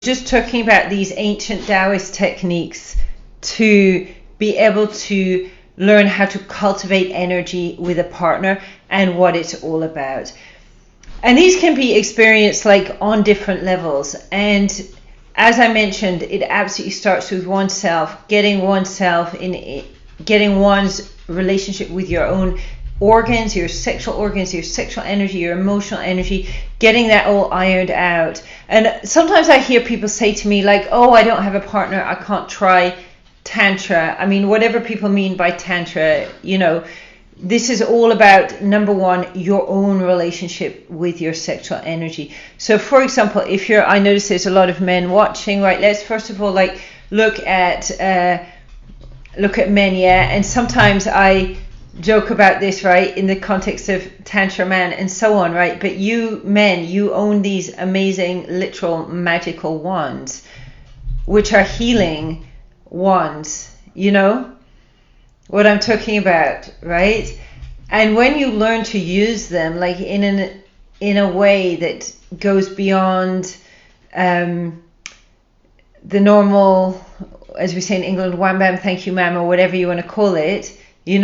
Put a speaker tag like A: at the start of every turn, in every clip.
A: just talking about these ancient Taoist techniques to be able to learn how to cultivate energy with a partner and what it's all about. And these can be experienced like on different levels. And as I mentioned, it absolutely starts with oneself, getting one's relationship with your own organs, your sexual energy, your emotional energy, getting that all ironed out. And sometimes I hear people say to me like, oh, I don't have a partner, I can't try Tantra. I mean, whatever people mean by Tantra, this is all about, number one, your own relationship with your sexual energy. So for example, I notice there's a lot of men watching, right? Let's first of all look at men, yeah. And sometimes I joke about this, right, in the context of Tantra man and so on, right? But you men, you own these amazing literal magical wands, which are healing wands, what I'm talking about, right? And when you learn to use them like in a way that goes beyond the normal, as we say in England, wham bam thank you ma'am, or whatever you want to call it, you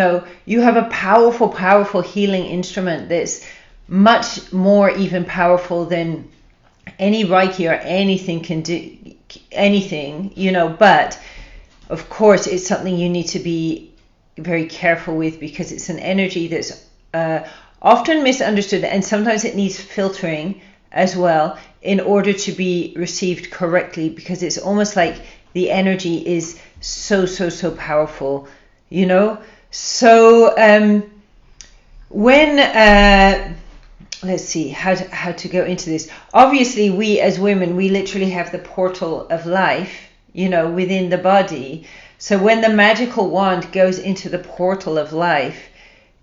A: have a powerful healing instrument that's much more even powerful than any Reiki or anything can do, but of course it's something you need to be very careful with, because it's an energy that's often misunderstood, and sometimes it needs filtering as well in order to be received correctly, because it's almost like the energy is so powerful, So when let's see how to go into this. Obviously, we as women, we literally have the portal of life, within the body. So when the magical wand goes into the portal of life,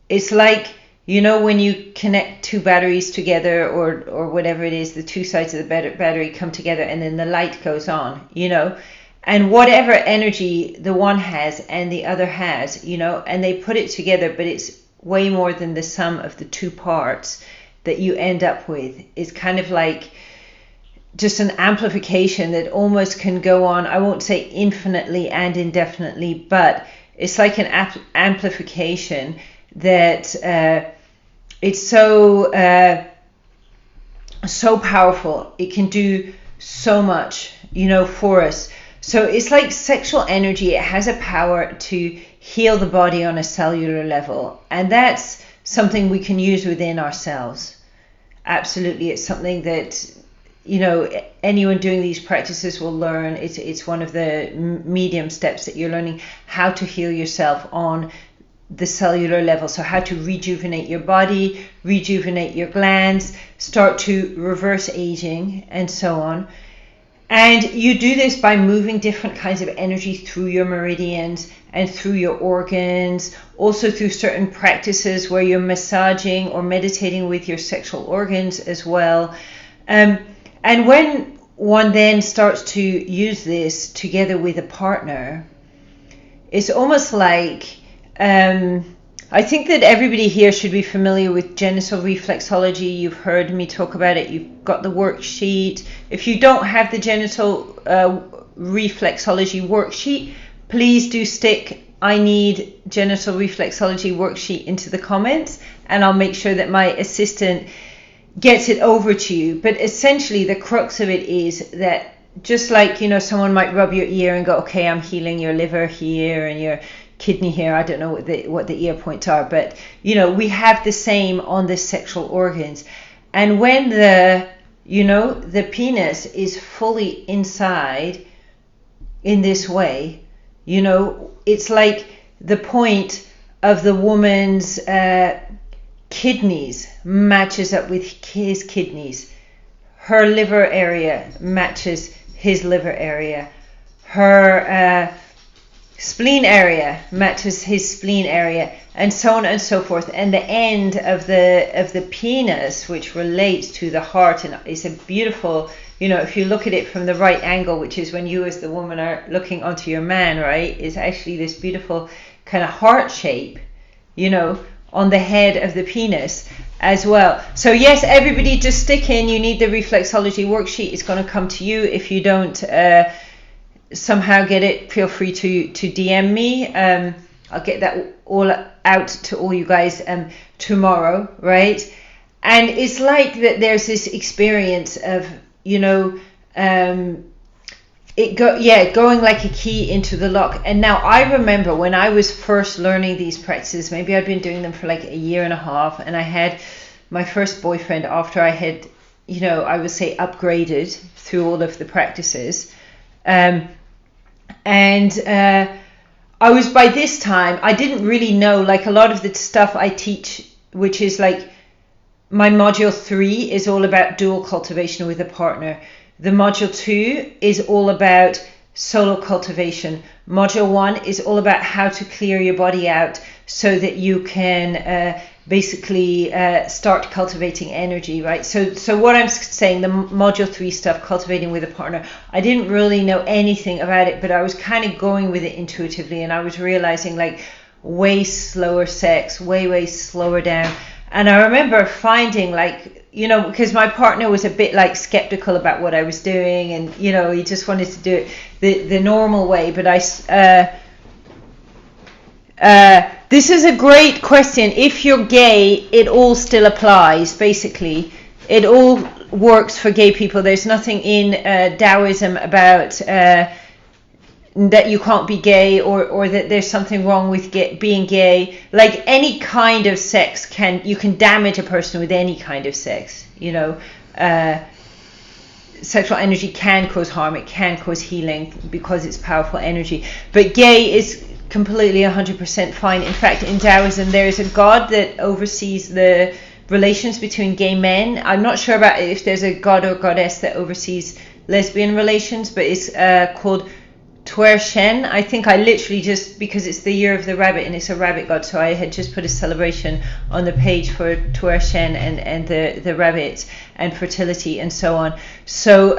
A: it's like, when you connect two batteries together, or whatever it is, the two sides of the battery come together and then the light goes on, and whatever energy the one has and the other has, and they put it together, but it's way more than the sum of the two parts that you end up with. It's kind of like just an amplification that almost can go on, I won't say infinitely and indefinitely, but it's like an amplification that it's so powerful. It can do so much, for us. So it's like sexual energy. It has a power to heal the body on a cellular level, and that's something we can use within ourselves. Absolutely, it's something that anyone doing these practices will learn. It's one of the medium steps that you're learning how to heal yourself on the cellular level. So how to rejuvenate your body, rejuvenate your glands, start to reverse aging, and so on. And you do this by moving different kinds of energy through your meridians and through your organs, also through certain practices where you're massaging or meditating with your sexual organs as well. And when one then starts to use this together with a partner, it's almost like, I think that everybody here should be familiar with genital reflexology. You've heard me talk about it. You've got the worksheet. If you don't have the genital reflexology worksheet, please do stick "I need genital reflexology worksheet" into the comments, and I'll make sure that my assistant gets it over to you. But essentially the crux of it is that, just like someone might rub your ear and go, okay, I'm healing your liver here and your kidney here, I don't know what the ear points are, but we have the same on the sexual organs. And when the penis is fully inside in this way, it's like the point of the woman's kidneys matches up with his kidneys. Her liver area matches his liver area. Her spleen area matches his spleen area, and so on and so forth. And the end of the penis, which relates to the heart, and is a beautiful, if you look at it from the right angle, which is when you as the woman are looking onto your man, right, is actually this beautiful kind of heart shape, on the head of the penis as well. So yes, everybody just stick in. You need the reflexology worksheet. It's going to come to you. If you don't somehow get it, feel free to DM me. I'll get that all out to all you guys tomorrow, right? And it's like that there's this experience of, going like a key into the lock. And now I remember when I was first learning these practices, maybe I'd been doing them for like a year and a half, and I had my first boyfriend after I had, I would say upgraded through all of the practices. I was, by this time, I didn't really know, like a lot of the stuff I teach, which is like my module 3 is all about dual cultivation with a partner. The module 2 is all about solo cultivation. Module 1 is all about how to clear your body out so that you can basically start cultivating energy, right? So what I'm saying, the module 3 stuff, cultivating with a partner, I didn't really know anything about it, but I was kind of going with it intuitively, and I was realizing like way slower sex, way slower down. And I remember finding like, because my partner was a bit like skeptical about what I was doing, and he just wanted to do it the normal way. But this is a great question. If you're gay, it all still applies. Basically, it all works for gay people. There's nothing in Taoism about that you can't be gay, or that there's something wrong with being gay. Like any kind of sex you can damage a person with any kind of sex. Sexual energy can cause harm, it can cause healing because it's powerful energy. But gay is completely 100% fine. In fact, in Taoism, there is a god that oversees the relations between gay men. I'm not sure about if there's a god or goddess that oversees lesbian relations, but it's called Shen. I think I literally just, because it's the year of the rabbit and it's a rabbit god, so I had just put a celebration on the page for Shen and the rabbit and fertility and so on. So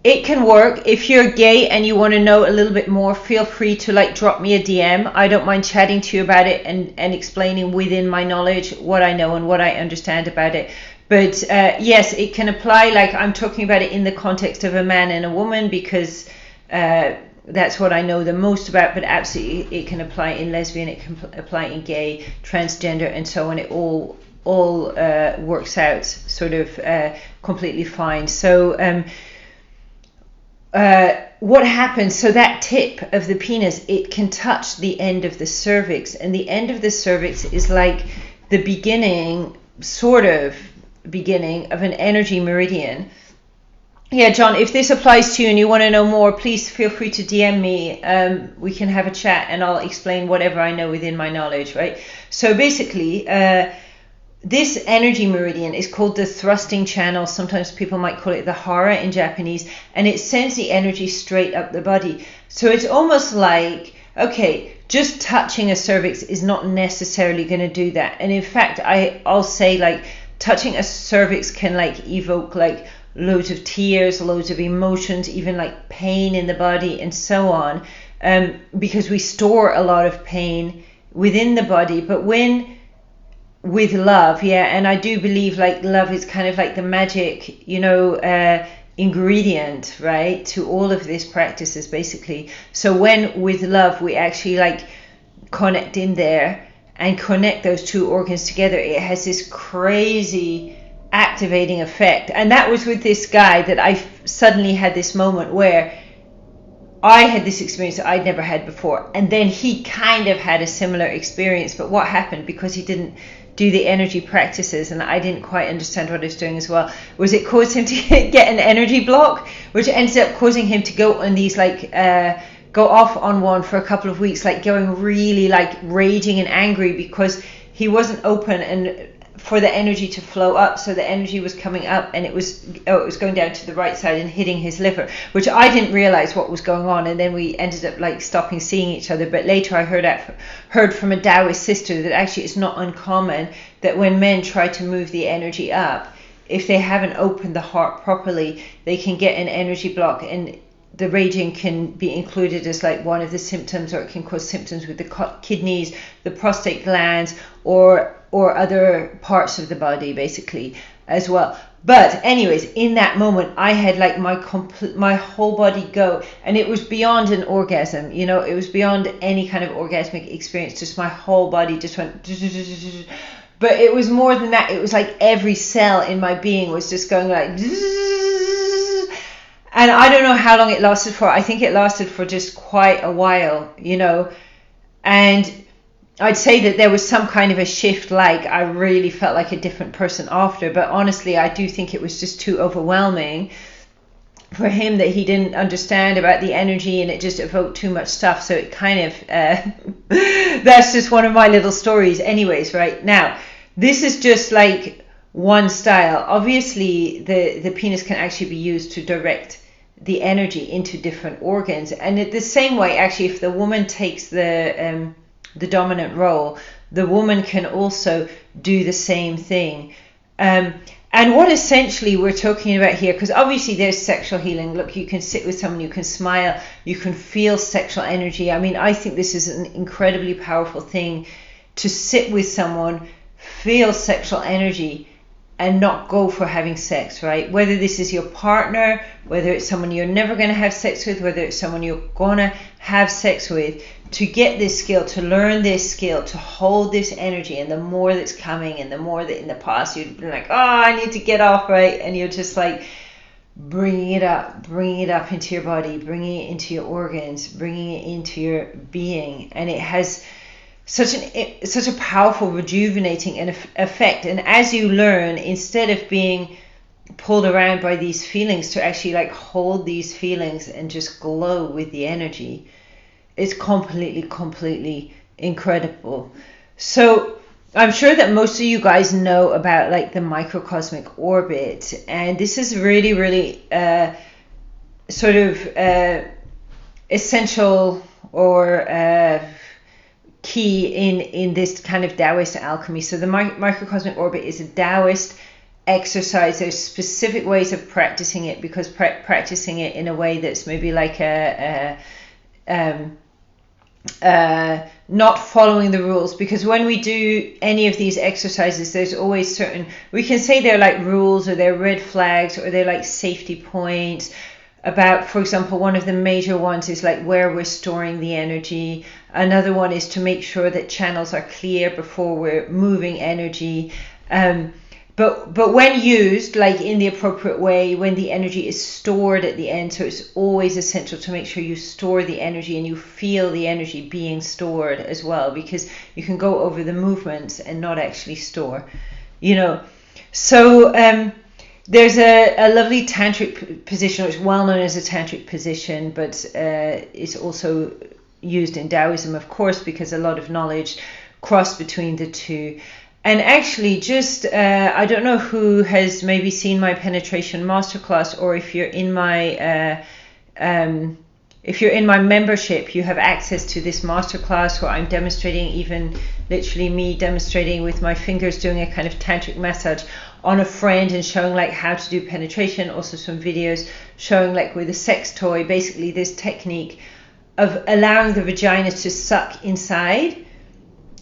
A: it can work. If you're gay and you want to know a little bit more, feel free to like drop me a DM. I don't mind chatting to you about it and explaining within my knowledge what I know and what I understand about it. But yes, it can apply. Like I'm talking about it in the context of a man and a woman because that's what I know the most about, but absolutely it can apply in lesbian, it can apply in gay, transgender, and so on. It all works out sort of completely fine. So what happens, so that tip of the penis, it can touch the end of the cervix, and the end of the cervix is like the beginning of an energy meridian. Yeah, John, if this applies to you and you want to know more, please feel free to DM me. We can have a chat and I'll explain whatever I know within my knowledge, right? So basically, this energy meridian is called the thrusting channel. Sometimes people might call it the hara in Japanese, and it sends the energy straight up the body. So it's almost like, okay, just touching a cervix is not necessarily going to do that. And in fact, I'll say like touching a cervix can like evoke like loads of tears, loads of emotions, even like pain in the body and so on, because we store a lot of pain within the body. But when with love, and I do believe like love is kind of like the magic, ingredient, right, to all of these practices basically. So when with love we actually like connect in there and connect those two organs together, it has this crazy activating effect. And that was with this guy that I suddenly had this moment where I had this experience that I'd never had before, and then he kind of had a similar experience. But what happened, because he didn't do the energy practices and I didn't quite understand what I was doing as well, was it caused him to get an energy block, which ended up causing him to go on these like go off on one for a couple of weeks, like going really like raging and angry because he wasn't open and for the energy to flow up. So the energy was coming up and it was going down to the right side and hitting his liver, which I didn't realize what was going on. And then we ended up like stopping seeing each other. But later I heard from a Taoist sister that actually it's not uncommon that when men try to move the energy up, if they haven't opened the heart properly, they can get an energy block. And the raging can be included as like one of the symptoms, or it can cause symptoms with the kidneys, the prostate glands, or other parts of the body basically as well. But anyways, in that moment, I had like my whole body go, and it was beyond an orgasm, you know, it was beyond any kind of orgasmic experience. Just my whole body just went, but it was more than that. It was like every cell in my being was just going like, and I don't know how long it lasted for. I think it lasted for just quite a while, you know, and I'd say that there was some kind of a shift, like I really felt like a different person after, but honestly, I do think it was just too overwhelming for him, that he didn't understand about the energy, and it just evoked too much stuff. So it kind of, that's just one of my little stories anyways, right? Now, this is just like one style. Obviously, the penis can actually be used to direct the energy into different organs. And in the same way, actually, if the woman takes the dominant role, the woman can also do the same thing. And what essentially we're talking about here, because obviously there's sexual healing. Look, you can sit with someone, you can smile, you can feel sexual energy. I mean, I think this is an incredibly powerful thing, to sit with someone, feel sexual energy, and not go for having sex, right? Whether this is your partner, whether it's someone you're never going to have sex with, whether it's someone you're going to have sex with, to get this skill, to learn this skill, to hold this energy, and the more that's coming, and the more that in the past you'd been like, oh, I need to get off, right? And you're just like bringing it up into your body, bringing it into your organs, bringing it into your being, and it has such a powerful rejuvenating effect. And as you learn, instead of being pulled around by these feelings, to actually like hold these feelings and just glow with the energy, it's completely incredible. So I'm sure that most of you guys know about like the microcosmic orbit, and this is really sort of essential or key in this kind of Taoist alchemy. So the microcosmic orbit is a Taoist exercise. There's specific ways of practicing it, because practicing it in a way that's maybe like not following the rules, because when we do any of these exercises, there's always certain, we can say they're like rules, or they're red flags, or they're like safety points about, for example, one of the major ones is like where we're storing the energy. Another one is to make sure that channels are clear before we're moving energy. But when used like in the appropriate way, when the energy is stored at the end, so it's always essential to make sure you store the energy and you feel the energy being stored as well, because you can go over the movements and not actually store, you know. So there's a lovely tantric position, which is well known as a tantric position, but it's also used in Taoism, of course, because a lot of knowledge crossed between the two. And actually, just I don't know who has maybe seen my penetration masterclass, or if you're in my membership, you have access to this masterclass where I'm demonstrating, even literally me demonstrating with my fingers, doing a kind of tantric massage on a friend and showing like how to do penetration. Also some videos showing like with a sex toy, basically this technique of allowing the vagina to suck inside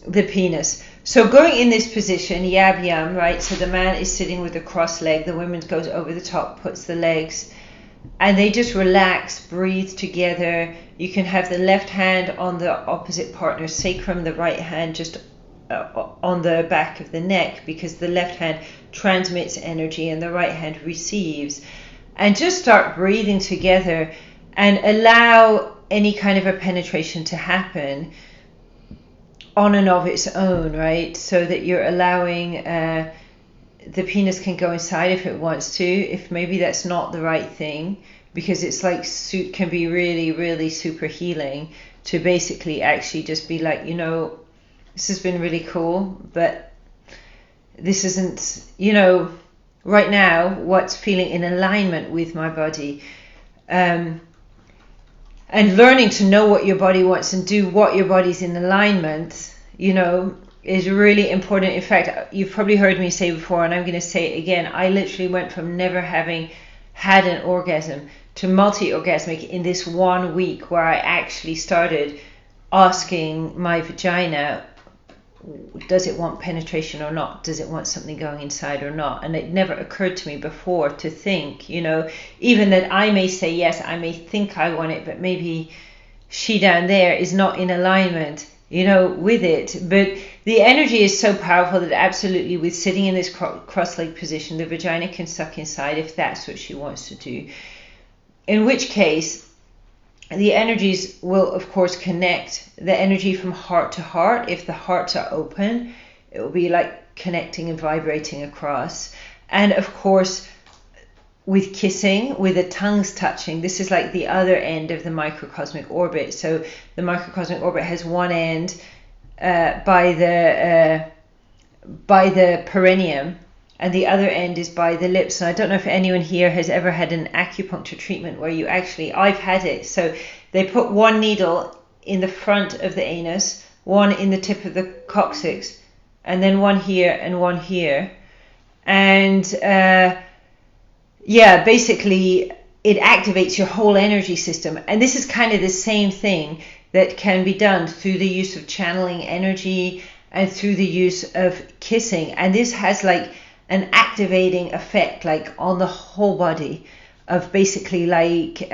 A: the penis. So going in this position, yab yam, right? So the man is sitting with a cross leg, the woman goes over the top, puts the legs, and they just relax, breathe together. You can have the left hand on the opposite partner's sacrum, the right hand just on the back of the neck, because the left hand transmits energy and the right hand receives. And just start breathing together and allow any kind of a penetration to happen on and of its own, right? So that you're allowing the penis can go inside if it wants to, if maybe that's not the right thing, because it's like can be really super healing to basically actually just be like, you know, this has been really cool, but this isn't, you know, right now what's feeling in alignment with my body. And learning to know what your body wants and do what your body's in alignment, you know, is really important. In fact, you've probably heard me say before, and I'm going to say it again, I literally went from never having had an orgasm to multi-orgasmic in this 1 week, where I actually started asking my vagina, does it want penetration or not? Does it want something going inside or not? And it never occurred to me before to think, even that I may say yes, I may think I want it, but maybe she down there is not in alignment, with it. But the energy is so powerful that absolutely, with sitting in this cross-leg position, the vagina can suck inside if that's what she wants to do. In which case, the energies will, of course, connect the energy from heart to heart. If the hearts are open, it will be like connecting and vibrating across. And of course, with kissing, with the tongues touching, this is like the other end of the microcosmic orbit. So the microcosmic orbit has one end by the perineum, and the other end is by the lips. And I don't know if anyone here has ever had an acupuncture treatment where I've had it. So they put one needle in the front of the anus, one in the tip of the coccyx, and then one here and one here. And basically it activates your whole energy system. And this is kind of the same thing that can be done through the use of channeling energy and through the use of kissing. And this has like an activating effect, like on the whole body, of basically like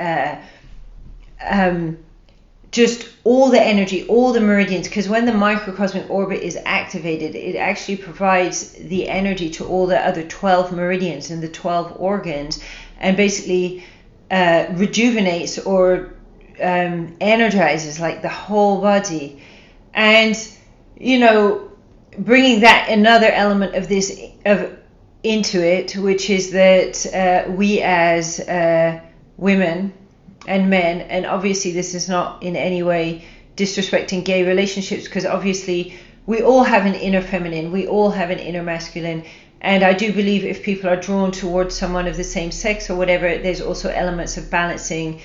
A: just all the energy, all the meridians. Because when the microcosmic orbit is activated, it actually provides the energy to all the other 12 meridians and the 12 organs, and basically rejuvenates or energizes like the whole body. And bringing that another element of this into it, which is that we as women and men, and obviously this is not in any way disrespecting gay relationships, because obviously we all have an inner feminine, we all have an inner masculine, and I do believe if people are drawn towards someone of the same sex or whatever, there's also elements of balancing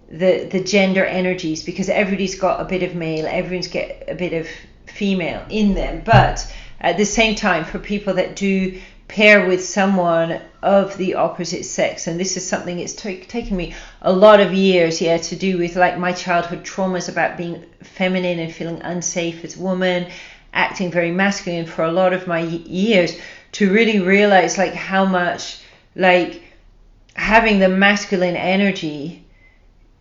A: the gender energies, because everybody's got a bit of male, everyone's got a bit of female in them. But at the same time, for people that do pair with someone of the opposite sex, and this is something it's taken me a lot of years to do with like my childhood traumas about being feminine and feeling unsafe as a woman, acting very masculine for a lot of my years, to really realize like how much like having the masculine energy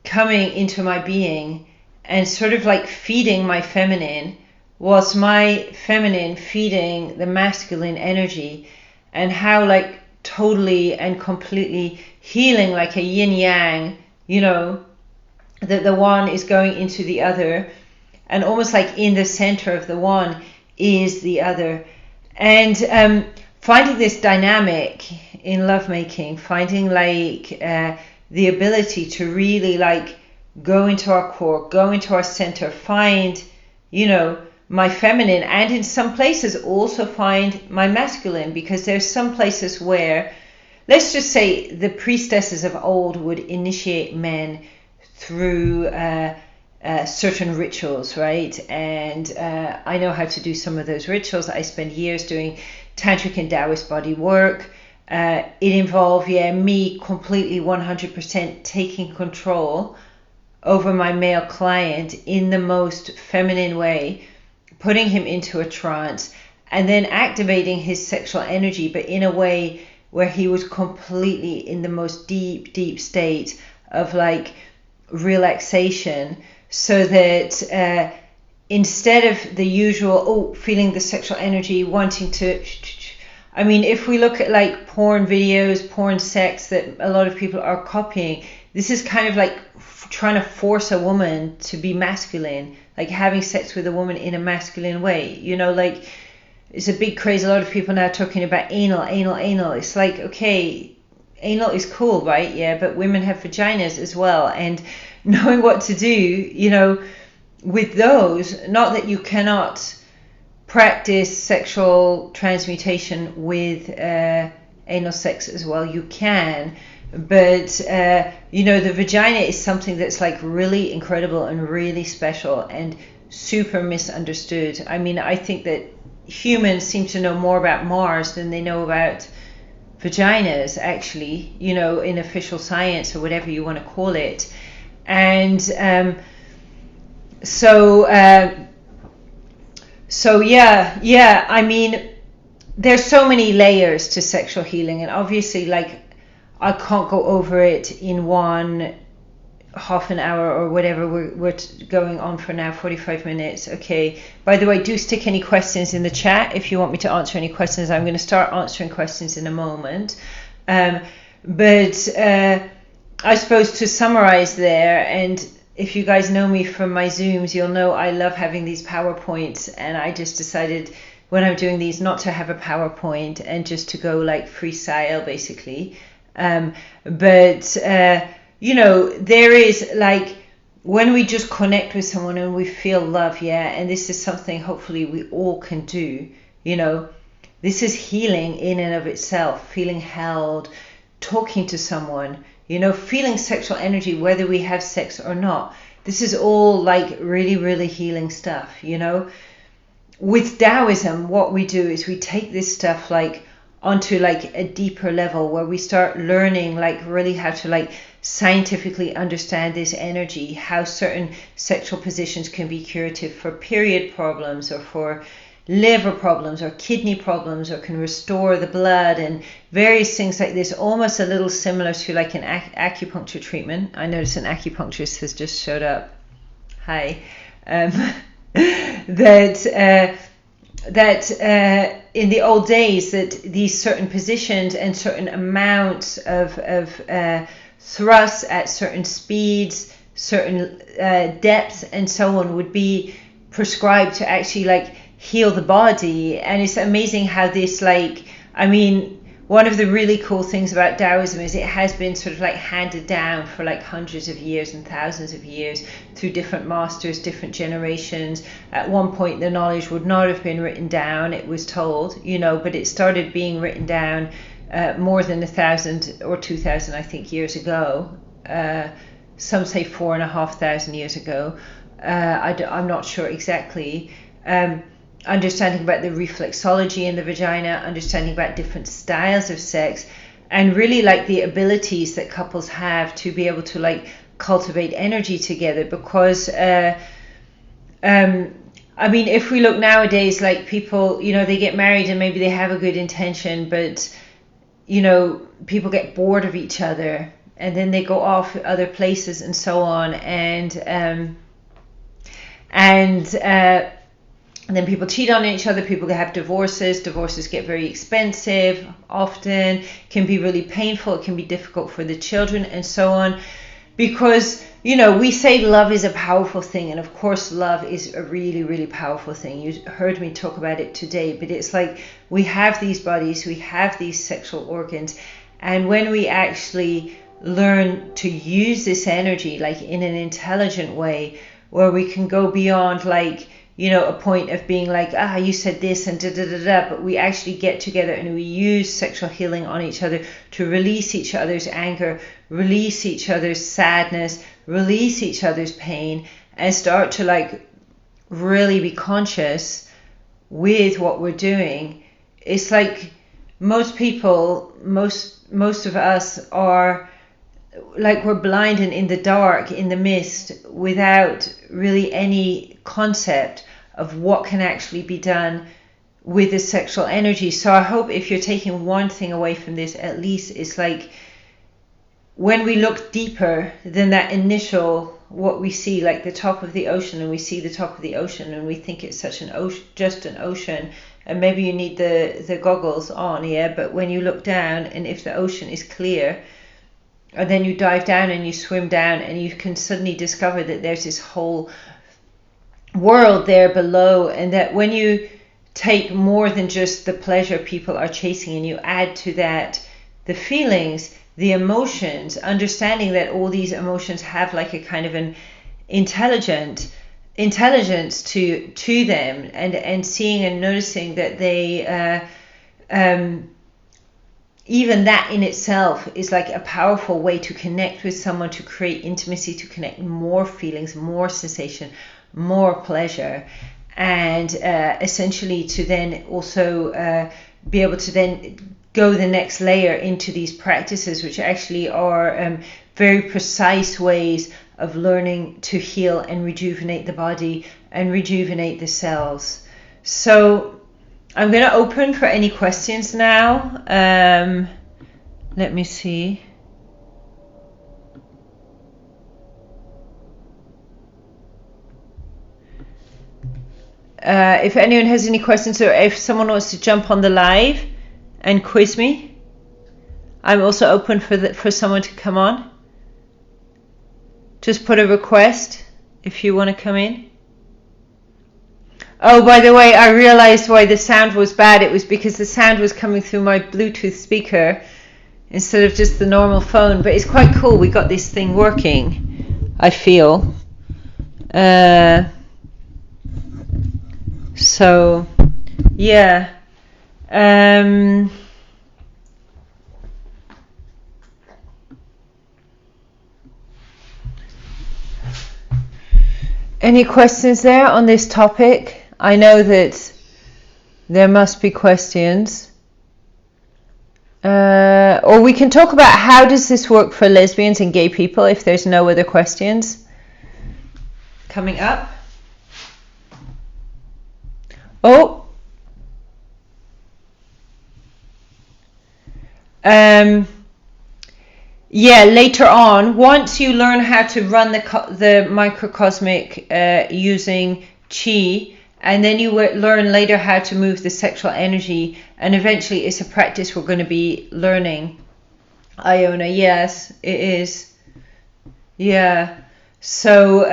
A: coming into my being and sort of like feeding my feminine was my feminine feeding the masculine energy, and how like totally and completely healing, like a yin yang, that the one is going into the other, and almost like in the center of the one is the other. And finding this dynamic in lovemaking, finding like the ability to really like go into our core, go into our center, find, my feminine, and in some places also find my masculine, because there's some places where, let's just say, the priestesses of old would initiate men through certain rituals, right? And I know how to do some of those rituals. I spent years doing tantric and Taoist body work. It involved me completely 100% taking control over my male client in the most feminine way, putting him into a trance, and then activating his sexual energy, but in a way where he was completely in the most deep state of like relaxation, so that instead of the usual feeling the sexual energy, wanting to, I mean, if we look at like porn videos, porn sex that a lot of people are copying, this is kind of like trying to force a woman to be masculine, like having sex with a woman in a masculine way, like it's a big craze. A lot of people now talking about anal. It's like, okay, anal is cool, right? Yeah, but women have vaginas as well, and knowing what to do, with those, not that you cannot practice sexual transmutation with anal sex as well, you can, but the vagina is something that's like really incredible and really special and super misunderstood. I mean, I think that humans seem to know more about Mars than they know about vaginas, actually, you know, in official science or whatever you want to call it. And so yeah, I mean, there's so many layers to sexual healing, and obviously, like, I can't go over it in one half an hour or whatever. We're going on for now 45 minutes. Okay, by the way, do stick any questions in the chat if you want me to answer any questions. I'm going to start answering questions in a moment, but I suppose to summarize there, and if you guys know me from my Zooms, you'll know I love having these PowerPoints, and I just decided when I'm doing these not to have a PowerPoint and just to go like freestyle basically. But you know, there is, like, when we just connect with someone and we feel love, yeah, and this is something hopefully we all can do, you know, this is healing in and of itself, feeling held, talking to someone, you know, feeling sexual energy, whether we have sex or not. This is all like really, really healing stuff, you know. With Taoism, what we do is we take this stuff like onto like a deeper level where we start learning like really how to like scientifically understand this energy, how certain sexual positions can be curative for period problems or for liver problems or kidney problems, or can restore the blood and various things like this, almost a little similar to like an acupuncture treatment. I noticed an acupuncturist has just showed up. Hi. That in the old days, that these certain positions and certain amounts of thrusts at certain speeds, certain depths and so on would be prescribed to actually like heal the body. And it's amazing how this, like, I mean, one of the really cool things about Taoism is it has been sort of like handed down for like hundreds of years and thousands of years through different masters, different generations. At one point the knowledge would not have been written down, it was told, you know, but it started being written down more than 1,000 or 2,000, I think, years ago. Some say 4,500 years ago. I'm not sure exactly. Understanding about the reflexology in the vagina, understanding about different styles of sex, and really like the abilities that couples have to be able to like cultivate energy together. Because I mean, if we look nowadays, like people, you know, they get married and maybe they have a good intention, but you know, people get bored of each other and then they go off other places and so on, and then people cheat on each other, people have divorces get very expensive, often can be really painful, it can be difficult for the children and so on. Because, you know, we say love is a powerful thing, and of course love is a really, really powerful thing. You heard me talk about it today, but it's like we have these bodies, we have these sexual organs, and when we actually learn to use this energy like in an intelligent way, where we can go beyond like, you know, a point of being like, you said this and da-da-da-da, but we actually get together and we use sexual healing on each other to release each other's anger, release each other's sadness, release each other's pain, and start to like really be conscious with what we're doing. It's like most people, most of us are like we're blind and in the dark, in the mist, without really any concept of what can actually be done with the sexual energy. So I hope if you're taking one thing away from this, at least it's like when we look deeper than that initial, what we see, like the top of the ocean, and we see the top of the ocean and we think it's such an ocean, just an ocean, and maybe you need the goggles on, yeah, but when you look down, and if the ocean is clear, and then you dive down and you swim down, and you can suddenly discover that there's this whole world there below, and that when you take more than just the pleasure people are chasing and you add to that the feelings, the emotions, understanding that all these emotions have like a kind of an intelligence to them, and seeing and noticing that they even that in itself is like a powerful way to connect with someone, to create intimacy, to connect more feelings, more sensation, more pleasure, and essentially to then also be able to then go the next layer into these practices, which actually are very precise ways of learning to heal and rejuvenate the body and rejuvenate the cells. So I'm going to open for any questions now. Let me see. If anyone has any questions, or if someone wants to jump on the live and quiz me, I'm also open for someone to come on. Just put a request if you want to come in. Oh, by the way, I realized why the sound was bad. It was because the sound was coming through my Bluetooth speaker instead of just the normal phone. But it's quite cool. We got this thing working, I feel. So, yeah. Any questions there on this topic? I know that there must be questions. Or we can talk about how does this work for lesbians and gay people if there's no other questions coming up. Oh. Yeah, later on, once you learn how to run the microcosmic using chi, and then you learn later how to move the sexual energy, and eventually it's a practice we're going to be learning. Iona, yes, it is. Yeah. So,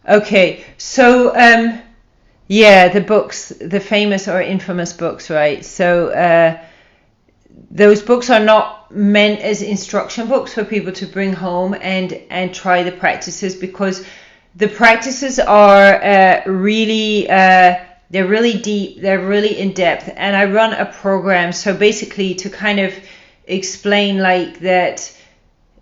A: okay. So, yeah, the books, the famous or infamous books, right? So those books are not meant as instruction books for people to bring home and try the practices, because the practices are really, they're really deep, they're really in depth. And I run a program, so basically to kind of explain like that,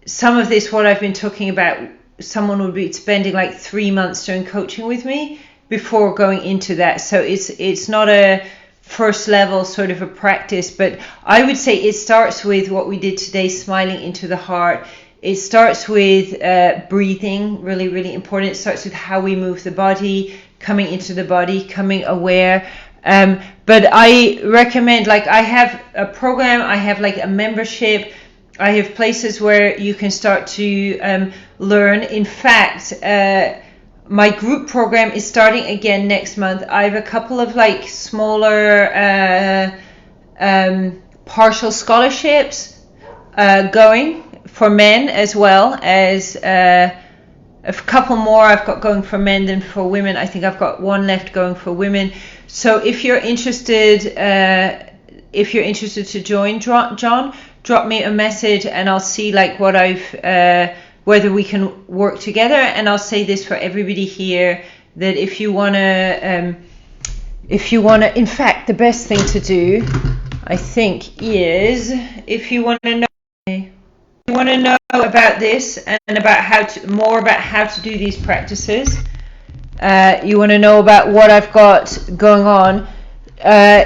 A: some of this, what I've been talking about, someone would be spending like 3 months doing coaching with me before going into that. So it's not a first level sort of a practice, but I would say it starts with what we did today, smiling into the heart. It starts with breathing, really, really important. It starts with how we move the body, coming into the body, coming aware. But I recommend, like, I have a program, I have like a membership, I have places where you can start to learn. In fact, my group program is starting again next month. I have a couple of like smaller partial scholarships going for men, as well as a couple more I've got going for men than for women. I think I've got one left going for women. So if you're interested to join, John, drop me a message and I'll see like what I've whether we can work together. And I'll say this for everybody here, that if you wanna, in fact, the best thing to do, I think, is if you want to know about this and about more about how to do these practices. You want to know about what I've got going on.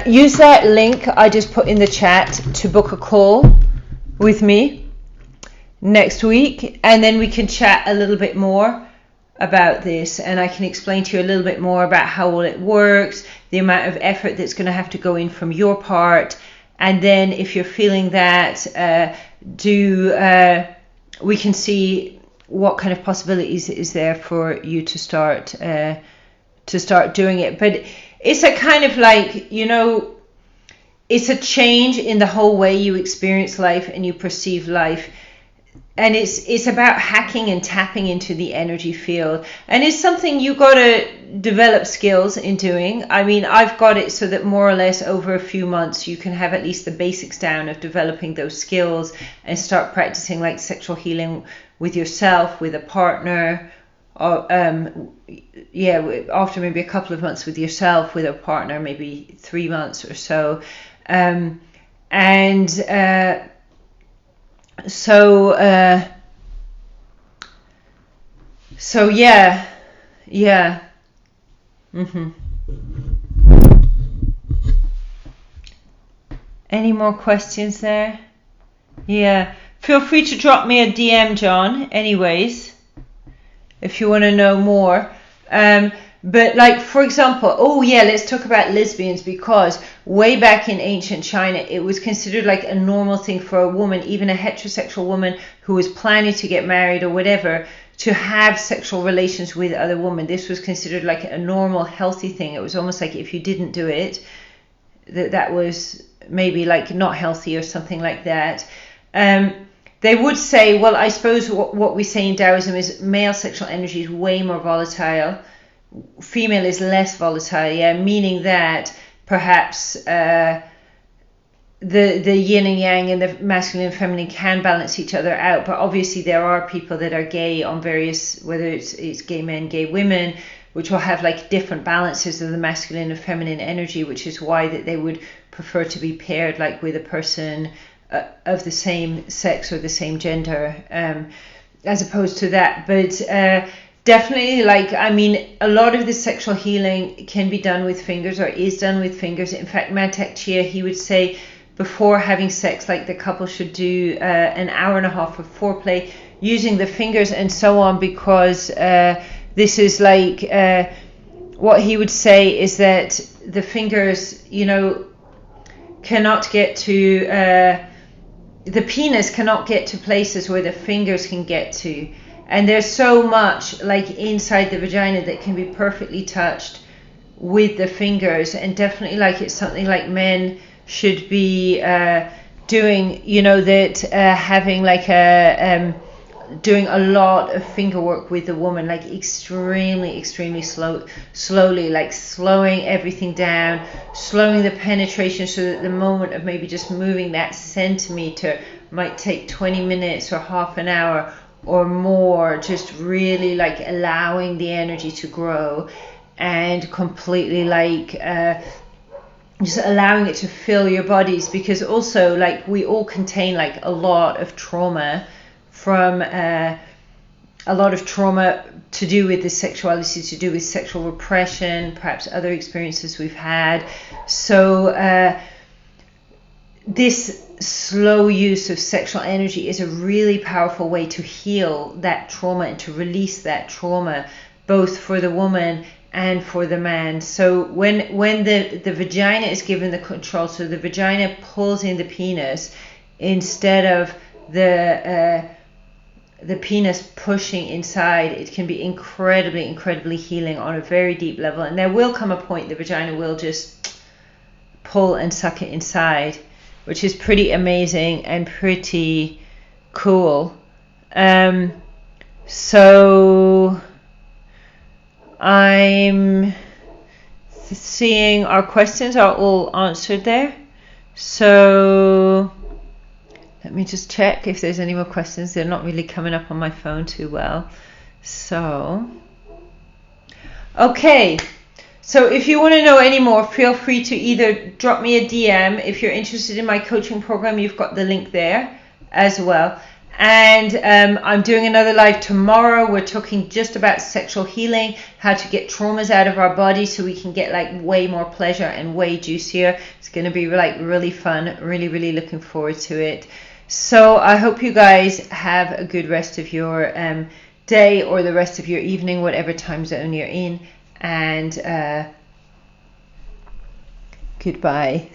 A: Use that link I just put in the chat to book a call with me next week, and then we can chat a little bit more about this, and I can explain to you a little bit more about how all it works, the amount of effort that's going to have to go in from your part, and then if you're feeling that, we can see what kind of possibilities is there for you to start doing it. But it's a kind of like, it's a change in the whole way you experience life and you perceive life. And it's about hacking and tapping into the energy field. And it's something you got to develop skills in doing. I mean, I've got it so that more or less over a few months, you can have at least the basics down of developing those skills and start practicing like sexual healing with yourself, with a partner, or after maybe a couple of months with yourself, with a partner, maybe 3 months or so. So yeah. Mm-hmm. Any more questions there? Yeah. Feel free to drop me a DM, John, anyways, if you want to know more. But like, for example, let's talk about lesbians, because way back in ancient China, it was considered like a normal thing for a woman, even a heterosexual woman who was planning to get married or whatever, to have sexual relations with other women. This was considered like a normal, healthy thing. It was almost like if you didn't do it, that was maybe like not healthy or something like that. They would say, well, I suppose what we say in Taoism is male sexual energy is way more volatile, female is less volatile, meaning that perhaps the yin and yang and the masculine and feminine can balance each other out. But obviously there are people that are gay on various, whether it's gay men, gay women, which will have like different balances of the masculine and feminine energy, which is why that they would prefer to be paired like with a person of the same sex or the same gender, as opposed to that. But definitely, like, I mean, a lot of the sexual healing can be done with fingers, or is done with fingers. In fact, Mantak Chia, he would say before having sex, like, the couple should do an hour and a half of foreplay using the fingers and so on, because this is like what he would say is that the fingers, cannot get to the penis cannot get to places where the fingers can get to, and there's so much like inside the vagina that can be perfectly touched with the fingers. And definitely, like, it's something like men should be doing, that having like doing a lot of finger work with the woman, like extremely slowly, like slowing everything down, slowing the penetration, so that the moment of maybe just moving that centimeter might take 20 minutes or half an hour or more, just really like allowing the energy to grow and completely like just allowing it to fill your bodies. Because also, like, we all contain like a lot of trauma from a lot of trauma to do with the sexuality, to do with sexual repression, perhaps other experiences we've had. So this slow use of sexual energy is a really powerful way to heal that trauma and to release that trauma, both for the woman and for the man. So when the vagina is given the control, so the vagina pulls in the penis instead of the penis pushing inside, it can be incredibly healing on a very deep level. And there will come a point the vagina will just pull and suck it inside, which is pretty amazing and pretty cool. So I'm seeing our questions are all answered there. So let me just check if there's any more questions. They're not really coming up on my phone too well. So, okay. So if you want to know any more, feel free to either drop me a DM. If you're interested in my coaching program, you've got the link there as well. And I'm doing another live tomorrow. We're talking just about sexual healing, how to get traumas out of our body so we can get like way more pleasure and way juicier. It's going to be like really fun. Really looking forward to it. So I hope you guys have a good rest of your day, or the rest of your evening, whatever time zone you're in. And goodbye.